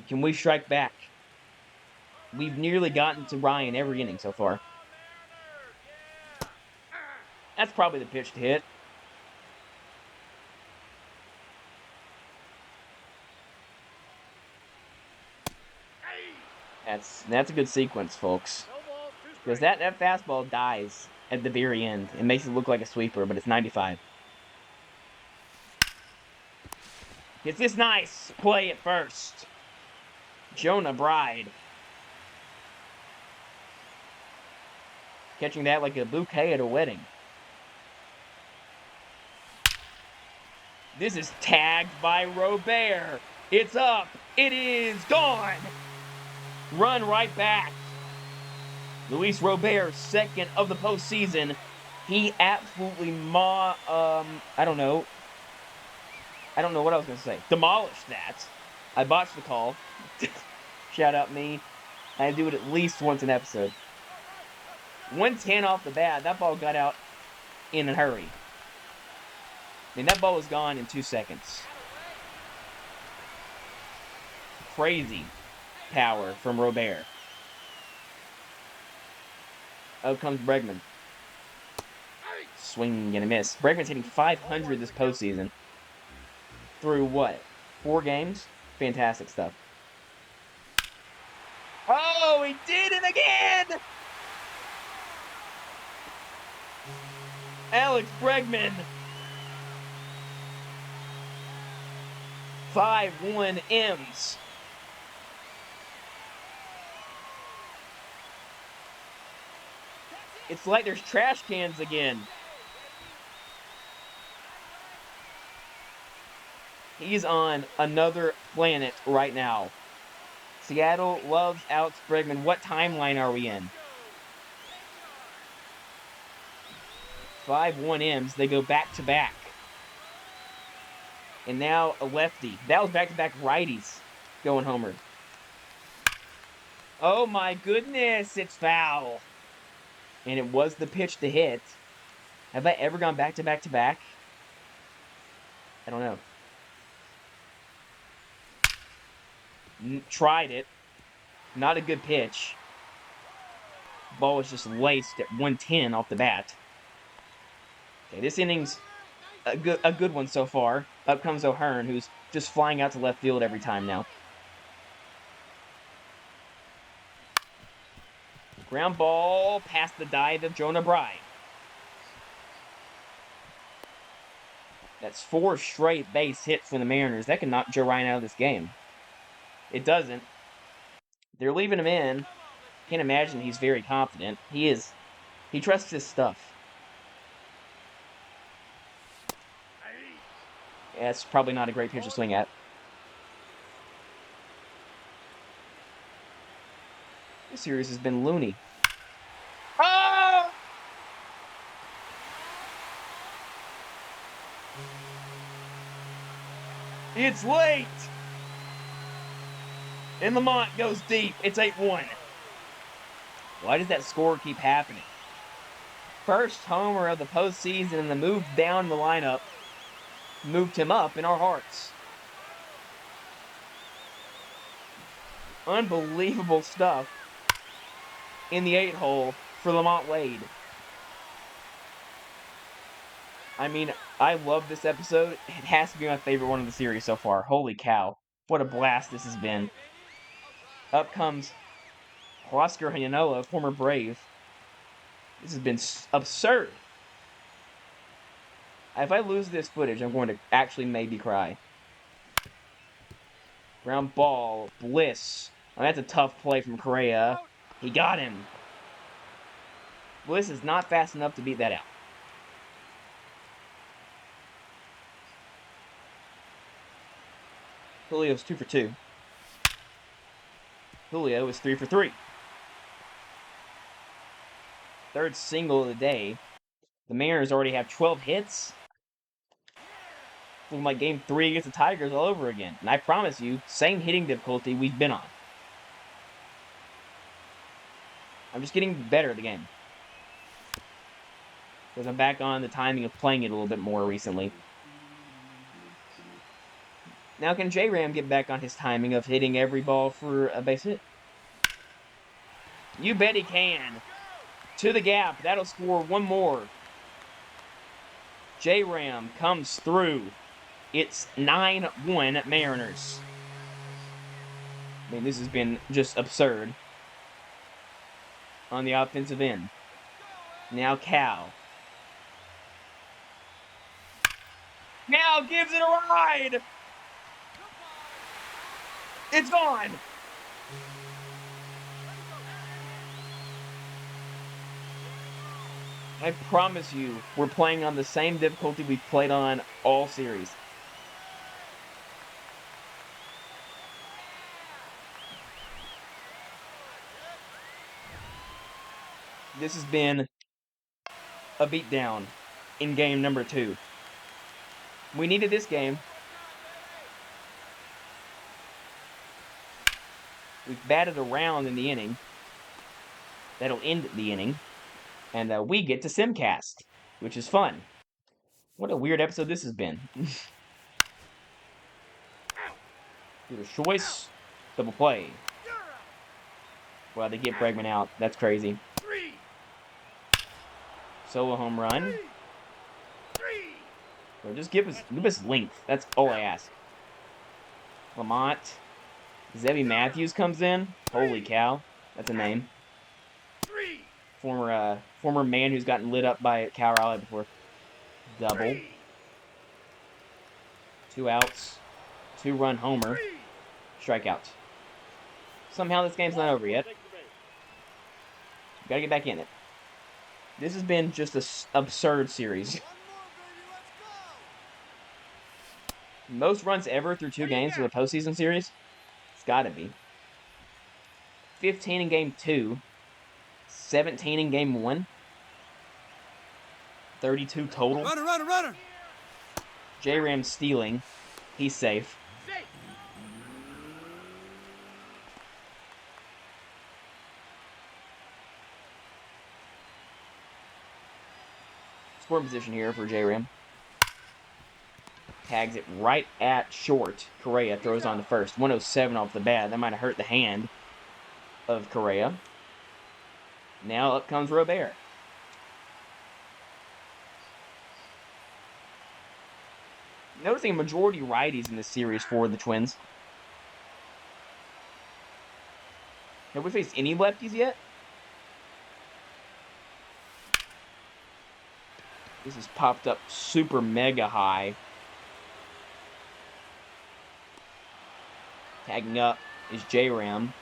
Can we strike back? We've nearly gotten to Ryan every inning so far. That's probably the pitch to hit. That's a good sequence, folks. Because that fastball dies at the very end. It makes it look like a sweeper, but it's 95. It's this nice play at first. Jonah Bride. Catching that like a bouquet at a wedding. This is tagged by Robert. It's up. It is gone. Run right back. Luis Robert, 2nd of the postseason. He absolutely I don't know what I was going to say. Demolished that. I botched the call. Shout out me. I do it at least once an episode. 110 off the bat. That ball got out in a hurry. I mean, that ball was gone in 2 seconds. Crazy power from Robert. Out comes Bregman. Swing and a miss. Bregman's hitting 500 this postseason. Through what? 4 games? Fantastic stuff. Oh, he did it again! Alex Bregman. 5-1 M's. It's like there's trash cans again. He's on another planet right now. Seattle loves Alex Bregman. What timeline are we in? 5-1 M's. They go back to back. And now a lefty. That was back-to-back righties going homer. Oh my goodness, it's foul. And it was the pitch to hit. Have I ever gone back-to-back-to-back? I don't know. Tried it. Not a good pitch. Ball was just laced at 110 off the bat. Okay, this inning's a good one so far. Up comes O'Hearn, who's just flying out to left field every time now. Ground ball past the dive of Jonah Bride. That's 4 straight base hits for the Mariners. That can knock Joe Ryan out of this game. It doesn't. They're leaving him in. Can't imagine he's very confident. He is. He trusts his stuff. Yeah, it's probably not a great pitch to swing at. This series has been loony. Oh! It's late! And Lamont goes deep. It's 8-1. Why does that score keep happening? First homer of the postseason, and the move down the lineup moved him up in our hearts. Unbelievable stuff in the 8-hole for Lamont Wade. I mean, I love this episode. It has to be my favorite one of the series so far. Holy cow. What a blast this has been. Up comes Oscar Yanoa, former Brave. This has been absurd. If I lose this footage, I'm going to actually maybe cry. Ground ball, Bliss. Oh, that's a tough play from Correa. He got him. Bliss is not fast enough to beat that out. Julio's 2 for 2. Julio is 3 for 3. Third single of the day. The Mariners already have 12 hits. Looking like Game 3 against the Tigers all over again. And I promise you, same hitting difficulty we've been on. I'm just getting better at the game. Because I'm back on the timing of playing it a little bit more recently. Now can J-Ram get back on his timing of hitting every ball for a base hit? You bet he can. To the gap. That'll score one more. J-Ram comes through. It's 9-1 Mariners. I mean, this has been just absurd. On the offensive end. Now Cal. Now gives it a ride! It's gone! I promise you, we're playing on the same difficulty we've played on all series. This has been a beatdown in game number 2. We needed this game. We've batted around in the inning. That'll end the inning. And we get to Simcast, which is fun. What a weird episode this has been. Fielder's choice. Double play. Well, they get Bregman out. That's crazy. Solo home run. Or just give us length. That's all I ask. Lamont. Zebby Matthews comes in. Holy cow. That's a name. Former man who's gotten lit up by Cal Raleigh before. Double. 2 outs. 2-run homer. Strikeout. Somehow this game's not over yet. Gotta get back in it. This has been just an absurd series. Most runs ever through 2 games for a postseason series? It's gotta be. 15 in game 2. 17 in game 1. 32 total. Runner! J-Ram stealing. He's safe. Scoring position here for J-Ram. Tags it right at short. Correa throws on to first. 107 off the bat. That might have hurt the hand of Correa. Now up comes Robert. Noticing a majority righties in this series for the Twins. Have we faced any lefties yet? This has popped up super mega high. Tagging up is J-Ram.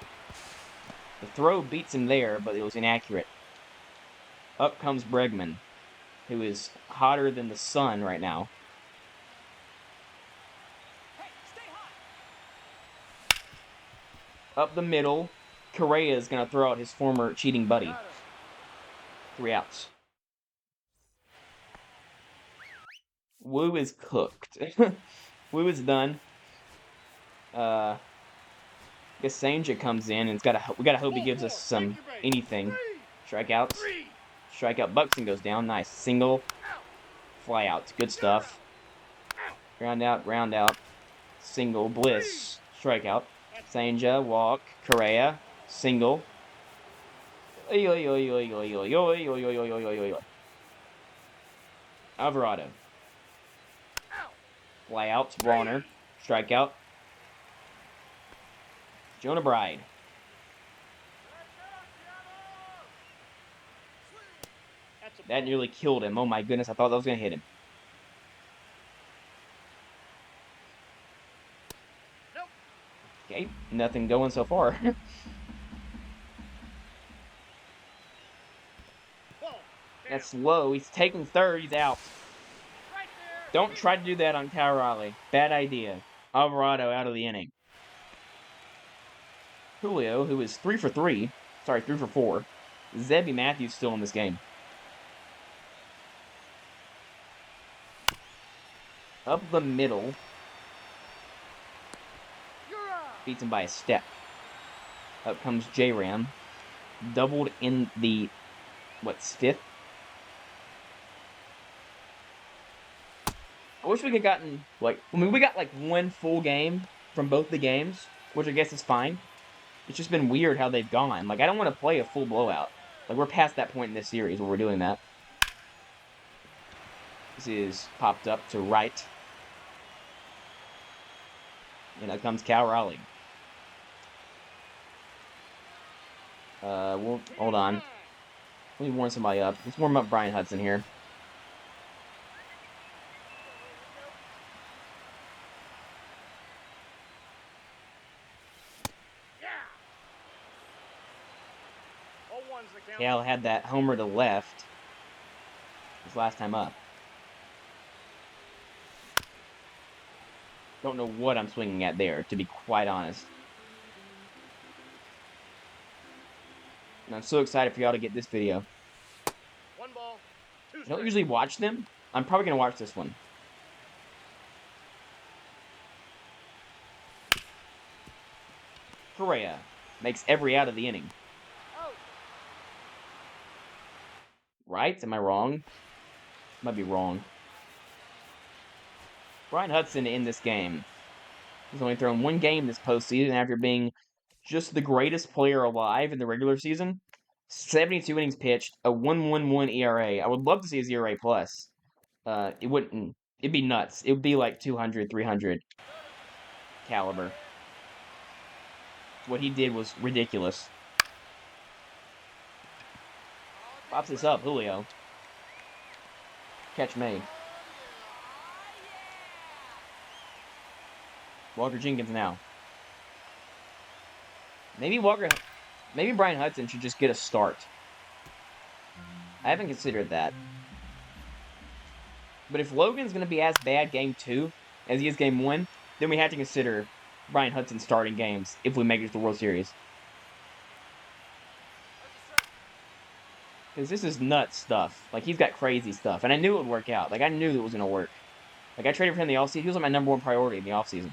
The throw beats him there, but it was inaccurate. Up comes Bregman, who is hotter than the sun right now. Up the middle, Correa is going to throw out his former cheating buddy. 3 outs. Wu is cooked. Wu is done. I guess Sanja comes in, and we gotta hope he gives us anything. Strikeouts. Strikeout. Buxton goes down. Nice. Single. Fly out. Good stuff. Ground out. Single. Bliss. Strikeout. Sanja. Walk. Correa. Single. Alvarado. Fly out. Warner. Strikeout. Jonah Bride. That nearly killed him. Oh my goodness, I thought that was going to hit him. Okay, nothing going so far. That's low. He's taking third. He's out. Don't try to do that on Cal Raleigh. Bad idea. Alvarado out of the inning. Julio, who is 3 for 4. Zebby Matthews still in this game. Up the middle. Beats him by a step. Up comes J-Ram. Doubled in the, 5th? I wish we could have gotten, we got, 1 full game from both the games, which I guess is fine. It's just been weird how they've gone. I don't want to play a full blowout. We're past that point in this series where we're doing that. This is popped up to right. And out comes Cal Raleigh. Hold on. Let me warm somebody up. Let's warm up Brian Hudson here. Cal had that homer to left his last time up. Don't know what I'm swinging at there, to be quite honest. And I'm so excited for y'all to get this video. One ball, two I don't usually watch them. I'm probably going to watch this one. Correa. Makes every out of the inning. Out. Right? Am I wrong? Might be wrong. Brian Hudson in this game. He's only thrown one game this postseason after being just the greatest player alive in the regular season. 72 innings pitched, a 1.11 ERA. I would love to see his ERA plus. It wouldn't. It'd be nuts. It would be like 200, 300 caliber. What he did was ridiculous. Pops this up, Julio. Catch made. Walker Jenkins now. Maybe Brian Hudson should just get a start. I haven't considered that. But if Logan's going to be as bad game 2 as he is game 1, then we have to consider Brian Hudson starting games if we make it to the World Series. Because this is nuts stuff. Like, he's got crazy stuff. And I knew it would work out. Like, I knew it was going to work. Like, I traded for him in the offseason. He was like my number 1 priority in the offseason.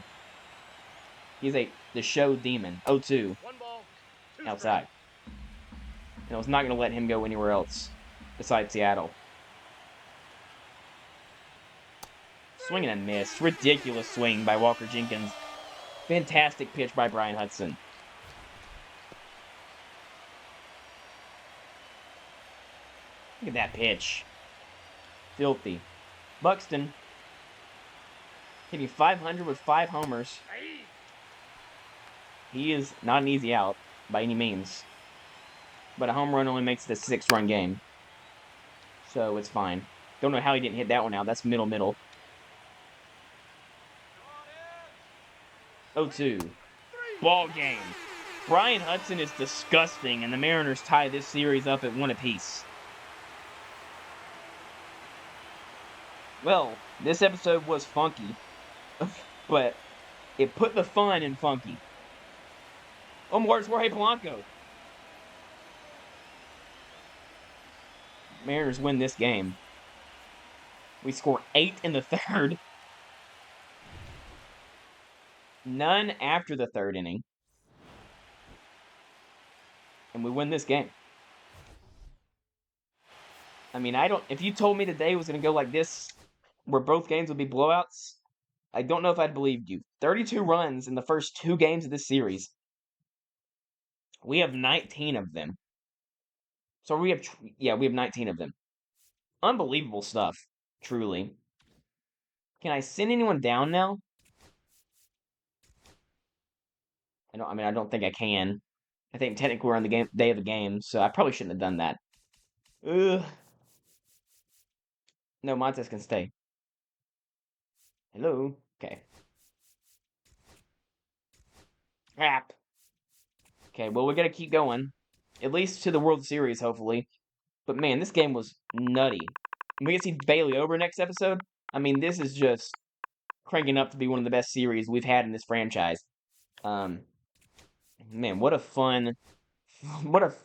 He's the show demon. 0-2. 1 ball, 2 Outside. And I was not going to let him go anywhere else besides Seattle. Swing and a miss. Ridiculous swing by Walker Jenkins. Fantastic pitch by Brian Hudson. Look at that pitch. Filthy. Buxton hitting 500 with 5 homers. He is not an easy out by any means. But a home run only makes it a 6-run game. So it's fine. Don't know how he didn't hit that one out. That's middle. 0-2. Ball game. Brian Hudson is disgusting, and the Mariners tie this series up at 1 apiece. Well, this episode was funky, but it put the fun in funky. Oh, where's Jorge Polanco? Mariners win this game. We score 8 in the 3rd. None after the 3rd inning. And we win this game. I mean, if you told me today was going to go like this, where both games would be blowouts, I don't know if I'd believed you. 32 runs in the first 2 games of this series. We have 19 of them. So we have 19 of them. Unbelievable stuff, truly. Can I send anyone down now? I don't think I can. I think technically we're on the day of the game, so I probably shouldn't have done that. Ugh. No, Montes can stay. Hello? Okay. Crap. Okay, well, we gotta keep going. At least to the World Series, hopefully. But man, this game was nutty. We get to see Bailey Ober next episode. I mean, this is just cranking up to be one of the best series we've had in this franchise. Man, what a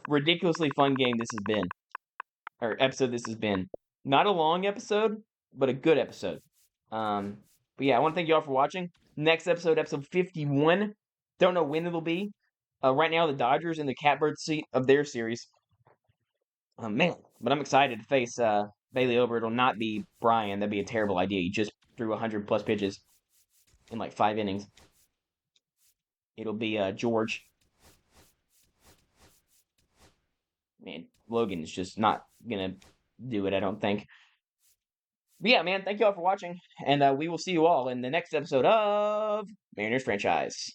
ridiculously fun game this has been. Or episode this has been. Not a long episode, but a good episode. But yeah, I want to thank you all for watching. Next episode 51. Don't know when it'll be. Right now, the Dodgers in the catbird seat of their series. Man, but I'm excited to face Bailey Ober. It'll not be Brian. That'd be a terrible idea. He just threw 100+ pitches in like 5 innings. It'll be George. Man, Logan's just not gonna do it, I don't think. But yeah, man, thank you all for watching, and we will see you all in the next episode of Mariners Franchise.